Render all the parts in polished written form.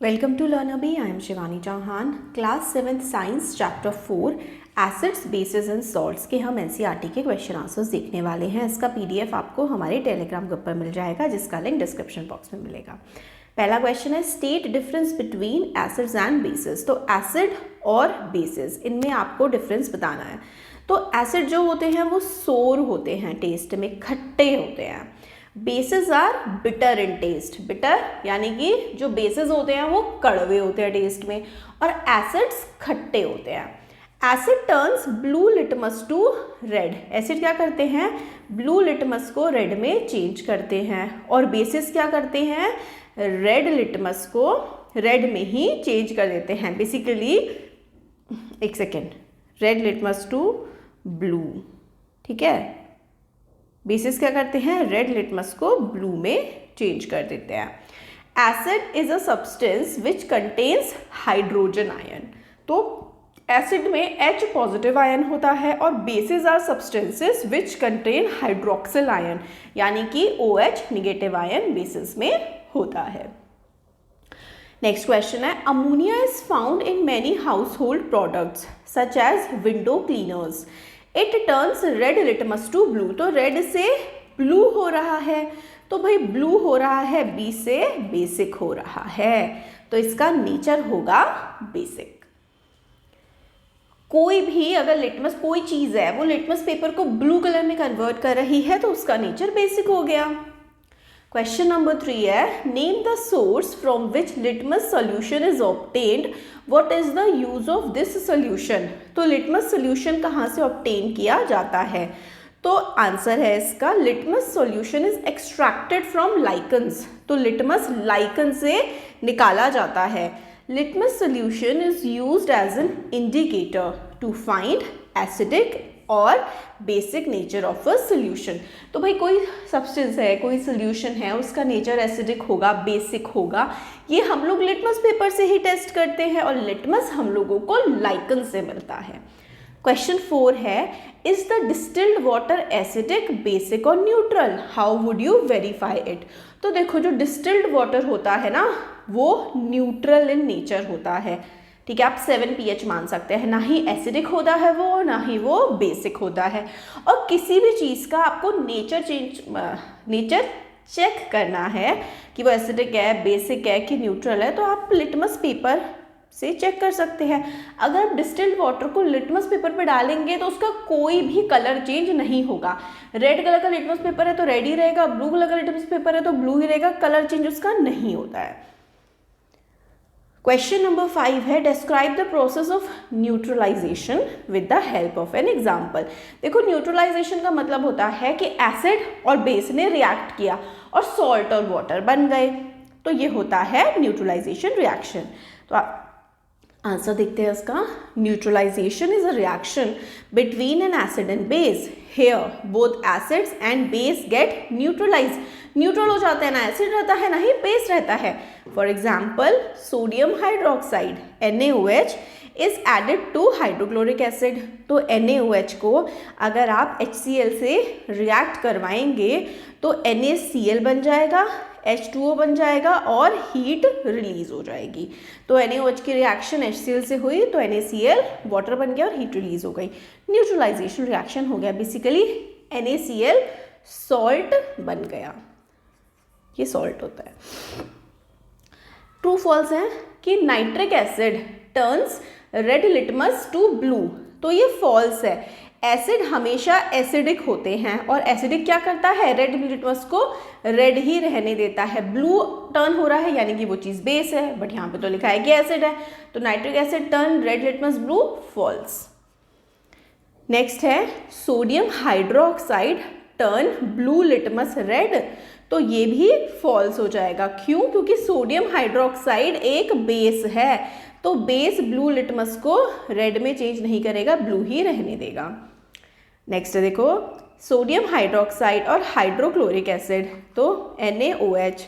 Welcome to LearnerBee. I am Shivani Chauhan. Class 7th Science Chapter 4 acids bases and salts के हम NCERT के question answers देखने वाले हैं। इसका पीडीएफ आपको हमारे टेलीग्राम ग्रुप पर मिल जाएगा, जिसका लिंक डिस्क्रिप्शन बॉक्स में मिलेगा। पहला क्वेश्चन है state difference between acids and basis. तो एसिड और बेसिस, इनमें आपको डिफरेंस बताना है। तो एसिड जो होते हैं वो सोर होते हैं, टेस्ट में खट्टे होते हैं। Bases are bitter in taste. Bitter यानी कि जो बेसिस होते हैं वो कड़वे होते हैं टेस्ट में, और एसिड्स खट्टे होते हैं। Acid turns blue litmus to red. Acid क्या करते हैं? ब्लू लिटमस को रेड में चेंज करते हैं। और बेसिस क्या करते हैं? रेड लिटमस को रेड में ही चेंज कर देते हैं। बेसिकली एक second, red litmus to blue, ठीक है। बेसिस क्या करते हैं? रेड लिटमस को ब्लू में चेंज कर देते हैं। Acid is a substance which contains hydrogen ion. तो एसिड में H पॉजिटिव आयन होता है, और bases are substances which contain hydroxyl ion, यानी कि OH निगेटिव आयन बेसिस में होता है। नेक्स्ट क्वेश्चन है ammonia is found in many household products such as window cleaners. It turns red litmus to blue. तो red से blue हो रहा है, तो भाई ब्लू हो रहा है, बी से बेसिक हो रहा है, तो इसका नेचर होगा बेसिक। कोई भी अगर लिटमस कोई चीज़ है वो लिटमस पेपर को ब्लू कलर में कन्वर्ट कर रही है, तो उसका नेचर बेसिक हो गया। क्वेश्चन नंबर 3 है name the source from which litmus solution is obtained, what is the use of this solution. तो लिटमस सोल्यूशन कहाँ से ऑब्टेन किया जाता है? तो आंसर है इसका litmus solution is extracted from lichens. तो लिटमस लाइकन से निकाला जाता है। Litmus solution is used as an indicator to find acidic और basic nature of a solution। तो भाई कोई सब्सटेंस है, कोई सोल्यूशन है, उसका नेचर एसिडिक होगा, बेसिक होगा, ये हम लोग लिटमस पेपर से ही टेस्ट करते हैं, और लिटमस हम लोगों को लाइकन से मिलता है। क्वेश्चन 4 है is the distilled water acidic, basic और neutral, how would you verify it. तो देखो जो डिस्टिल्ड वाटर होता है ना वो न्यूट्रल इन नेचर होता है, ठीक है। आप 7 pH मान सकते हैं, ना ही एसिडिक होता है वो, ना ही वो बेसिक होता है। और किसी भी चीज़ का आपको नेचर चेक करना है कि वो एसिडिक है, बेसिक है कि न्यूट्रल है, तो आप लिटमस पेपर से चेक कर सकते हैं। अगर आप डिस्टिल्ड वाटर को लिटमस पेपर पे डालेंगे तो उसका कोई भी कलर चेंज नहीं होगा। रेड कलर का लिटमस पेपर है तो रेड ही रहेगा, ब्लू कलर का लिटमस पेपर है तो ब्लू ही रहेगा, कलर चेंज उसका नहीं होता है। क्वेश्चन नंबर 5 है describe the process of neutralisation with the help of an example. देखो न्यूट्रलाइजेशन का मतलब होता है कि एसिड और बेस ने रिएक्ट किया और सॉल्ट और वाटर बन गए, तो ये होता है न्यूट्रलाइजेशन रिएक्शन। तो आंसर देखते हैं इसका। Neutralisation is a reaction between an acid and base. Here both acids and base get neutralise. Neutral हो जाते हैं, ना एसिड रहता है ना ही बेस रहता है। For example sodium hydroxide NaOH is added to hydrochloric acid. तो NaOH को अगर आप HCl से रिएक्ट करवाएंगे तो NaCl बन जाएगा, H2O बन जाएगा और हीट रिलीज हो जाएगी। तो NaOH की रिएक्शन HCl से हुई तो NaCl वाटर बन गया और हीट रिलीज हो गई। न्यूट्रलाइजेशन रिएक्शन हो गया, बेसिकली NaCl सॉल्ट बन गया, ये सॉल्ट होता है। ट्रू फॉल्स है कि nitric acid turns red litmus to blue. तो ये फॉल्स है। एसिड हमेशा एसिडिक होते हैं, और एसिडिक क्या करता है? रेड लिटमस को रेड ही रहने देता है। ब्लू टर्न हो रहा है यानी कि वो चीज़ बेस है, बट यहाँ पे तो लिखा है कि एसिड है, तो nitric acid turn red litmus blue, false. Next है sodium hydroxide turn blue litmus red. तो ये भी फॉल्स हो जाएगा। क्यों? क्योंकि सोडियम हाइड्रोक्साइड एक बेस है, तो बेस ब्लू लिटमस को रेड में चेंज नहीं करेगा, ब्लू ही रहने देगा। नेक्स्ट देखो सोडियम हाइड्रोक्साइड और हाइड्रोक्लोरिक एसिड, तो NaOH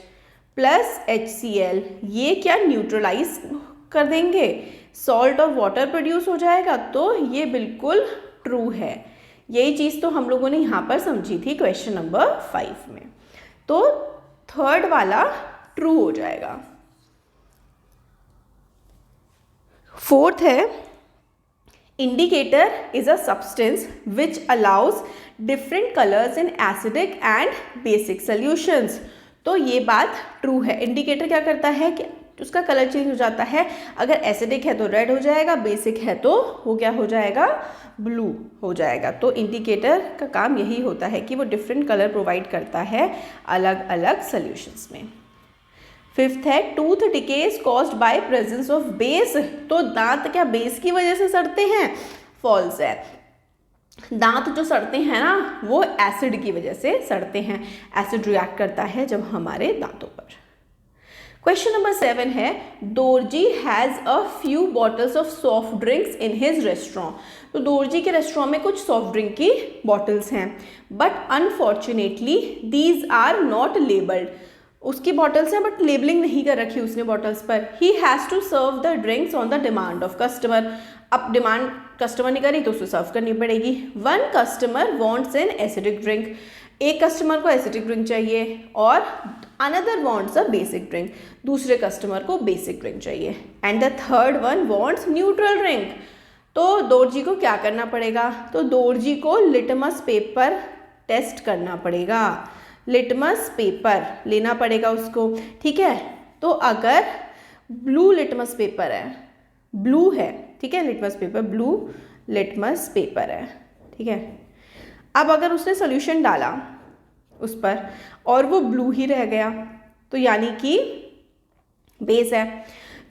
प्लस HCl, ये क्या न्यूट्रलाइज कर देंगे, सॉल्ट और वाटर प्रोड्यूस हो जाएगा। तो ये बिल्कुल ट्रू है। यही चीज़ तो हम लोगों ने यहाँ पर समझी थी क्वेश्चन नंबर 5 में। तो थर्ड वाला ट्रू हो जाएगा। फोर्थ है indicator is a substance which allows different colours in acidic and basic solutions. तो ये बात ट्रू है। इंडिकेटर क्या करता है कि उसका कलर चेंज हो जाता है। अगर एसिडिक है तो रेड हो जाएगा, बेसिक है तो वो क्या हो जाएगा, ब्लू हो जाएगा। तो इंडिकेटर का काम यही होता है कि वो डिफरेंट कलर प्रोवाइड करता है अलग अलग सॉल्यूशंस में। फिफ्थ है tooth decay is caused by presence of base. तो दांत क्या बेस की वजह से सड़ते हैं? फॉल्स है। दांत जो सड़ते हैं ना वो एसिड की वजह से सड़ते हैं। एसिड रिएक्ट करता है जब हमारे दांतों पर। क्वेश्चन नंबर 7 है Dorji has a few bottles of soft drinks in his restaurant. तो दोरजी के रेस्टोरेंट में कुछ सॉफ्ट ड्रिंक की बॉटल्स हैं, but unfortunately these are not labelled. उसकी बॉटल्स हैं बट लेबलिंग नहीं कर रखी उसने बॉटल्स पर। He has to serve the drinks on the demand of customer. अब डिमांड कस्टमर ने करी तो उसे सर्व करनी पड़ेगी। One customer wants an acidic drink. एक कस्टमर को एसिडिक ड्रिंक चाहिए और another wants a basic drink. दूसरे कस्टमर को बेसिक ड्रिंक चाहिए। And the third one wants neutral drink. तो दोरजी को क्या करना पड़ेगा? तो दोरजी को लिटमस पेपर टेस्ट करना पड़ेगा। लिटमस पेपर लेना पड़ेगा उसको, ठीक है। तो अगर ब्लू लिटमस पेपर है, ब्लू है, ठीक है, litmus paper blue litmus paper है, ठीक है। अब अगर उसने सोल्यूशन डाला उस पर और वो ब्लू ही रह गया तो यानी कि बेस है।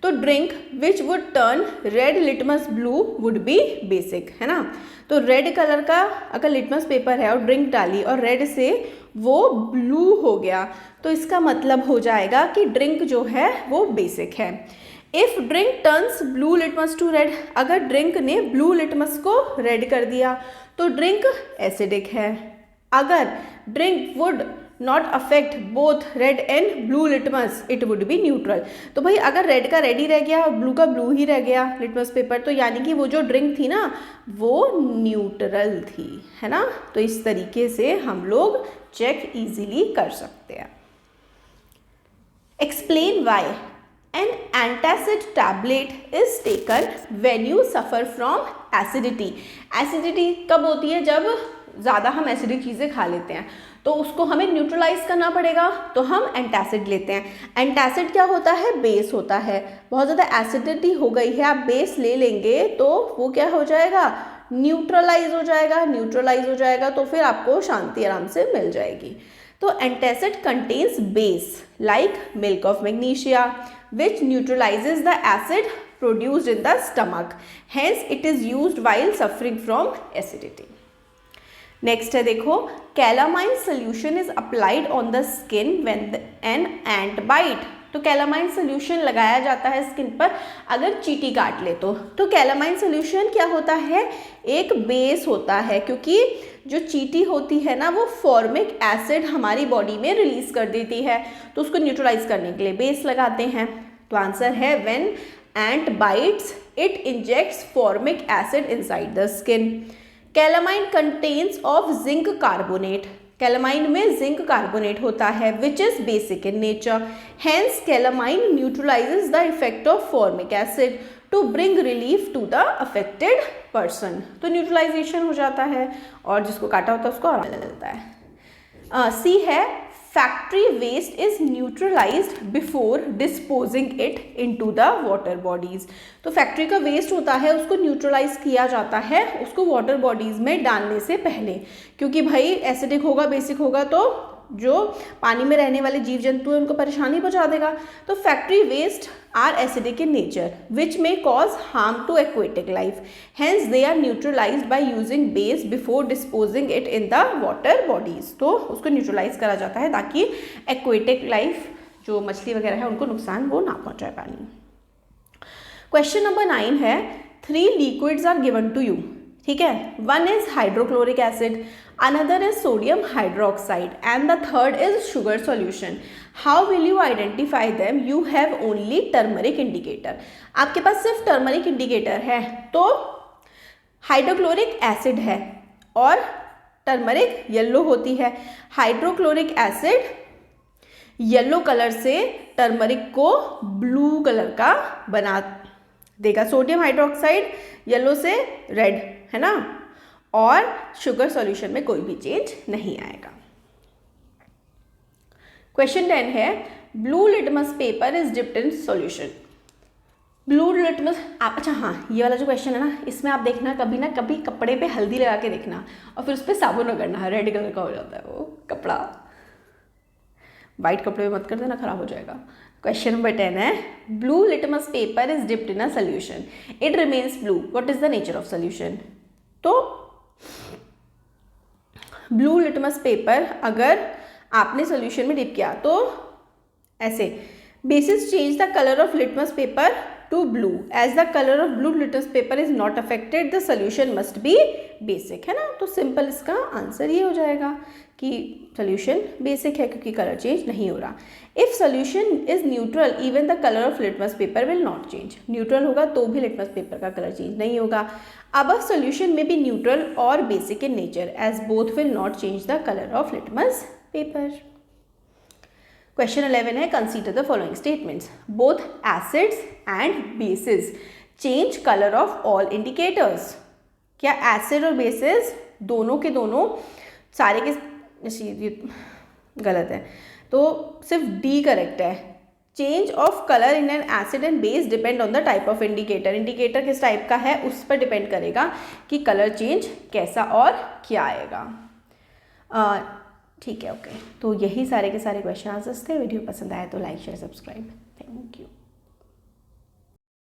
तो drink which would turn red litmus blue would be basic, है ना। तो रेड कलर का अगर लिटमस पेपर है और ड्रिंक डाली और रेड से वो ब्लू हो गया तो इसका मतलब हो जाएगा कि ड्रिंक जो है वो बेसिक है। If drink turns blue litmus to red, अगर ड्रिंक ने ब्लू लिटमस को रेड कर दिया तो ड्रिंक एसिडिक है। अगर drink would not affect both red and blue litmus it would be neutral. तो भाई अगर रेड का रेड ही रह गया और ब्लू का ब्लू ही रह गया लिटमस पेपर, तो यानी कि वो जो ड्रिंक थी ना वो न्यूट्रल थी, है ना। तो इस तरीके से हम लोग चेक इजीली कर सकते हैं। Explain why an antacid tablet is taken when you suffer from acidity. Acidity कब होती है? जब ज़्यादा हम एसिडिक चीज़ें खा लेते हैं तो उसको हमें न्यूट्रलाइज करना पड़ेगा, तो हम एंटासिड लेते हैं। एंटासिड क्या होता है? बेस होता है। बहुत ज़्यादा एसिडिटी हो गई है, आप बेस ले लेंगे तो वो क्या हो जाएगा? न्यूट्रलाइज हो जाएगा। न्यूट्रलाइज हो जाएगा तो फिर आपको शांति आराम से मिल जाएगी। तो antacid contains base like milk of magnesia which neutralizes the acid produced in the stomach. Hence, it is used while suffering from acidity. Next है देखो, calamine solution is applied on the skin when an ant bite. तो calamine solution लगाया जाता है skin पर अगर चींटी काट ले तो कैलामाइन सोल्यूशन क्या होता है? एक बेस होता है, क्योंकि जो चींटी होती है ना वो फॉर्मिक एसिड हमारी बॉडी में रिलीज कर देती है, तो उसको न्यूट्रलाइज करने के लिए बेस लगाते हैं। तो आंसर है when ant bites it injects formic acid inside the skin. Calamine contains of zinc carbonate. Calamine में जिंक कार्बोनेट होता है which is basic in nature. Hence calamine neutralises the effect of formic acid to bring relief to the affected person. तो neutralisation हो जाता है और जिसको काटा होता है उसको आराम मिलता है। सी है factory waste is neutralised before disposing it into the water bodies. तो फैक्ट्री का वेस्ट होता है उसको न्यूट्रलाइज किया जाता है उसको वाटर बॉडीज में डालने से पहले, क्योंकि भाई एसिडिक होगा बेसिक होगा तो जो पानी में रहने वाले जीव जंतु हैं उनको परेशानी पहुंचा देगा। तो factory waste are acidic in nature which may cause harm to aquatic life, hence they are neutralised by using base before disposing it in the water bodies. तो उसको न्यूट्रलाइज करा जाता है ताकि एक्वेटिक लाइफ जो मछली वगैरह है उनको नुकसान वो ना पहुंचाए पानी। क्वेश्चन नंबर 9 है 3 liquids are given to you, ठीक है। One is hydrochloric acid, another is sodium hydroxide and the third is sugar solution. How will you identify them? You have only turmeric indicator. आपके पास सिर्फ turmeric indicator है तो hydrochloric acid है और turmeric yellow होती है। हाइड्रोक्लोरिक एसिड येलो कलर से turmeric को ब्लू कलर का देगा। सोडियम हाइड्रोक्साइड येलो से रेड, है ना, और शुगर सॉल्यूशन में कोई भी चेंज नहीं आएगा। क्वेश्चन 10 है blue litmus paper is dipped in solution. Blue litmus, आप अच्छा हाँ, ये वाला जो क्वेश्चन है ना, इसमें आप देखना कभी ना कभी कपड़े पे हल्दी लगा के देखना और फिर उस पर साबुन रगड़ना, रेड कलर का हो जाता है वो कपड़ा। वाइट कपड़े पे मत कर देना, खराब हो जाएगा। क्वेश्चन नंबर 10 है blue litmus paper is dipped in a solution, it remains blue, what is the nature of solution. तो ब्लू लिटमस पेपर अगर आपने सोल्यूशन में डिप किया तो ऐसे, bases change the colour of litmus paper to blue, as the colour of blue litmus paper is not affected the solution must be basic, है ना। तो सिंपल इसका आंसर ये हो जाएगा कि सोल्यूशन बेसिक है क्योंकि कलर चेंज नहीं हो रहा। If solution is neutral even the colour of litmus paper will not change, neutral होगा तो भी लिटमस पेपर का कलर चेंज नहीं होगा। अब सोल्यूशन में बी न्यूट्रल और basic in nature as both will not change the colour of litmus paper. Question 11 है consider the following statements, both acids and bases change colour of all indicators. क्या acid और bases दोनों के दोनों सारे के, ये गलत है तो सिर्फ डी करेक्ट है। Change of colour in an acid and base depend on the type of indicator, indicator किस टाइप का है उस पर डिपेंड करेगा कि कलर चेंज कैसा और क्या आएगा। ठीक है, ओके। तो यही सारे के सारे क्वेश्चन आंसर्स थे। वीडियो पसंद आए तो like share subscribe. Thank you.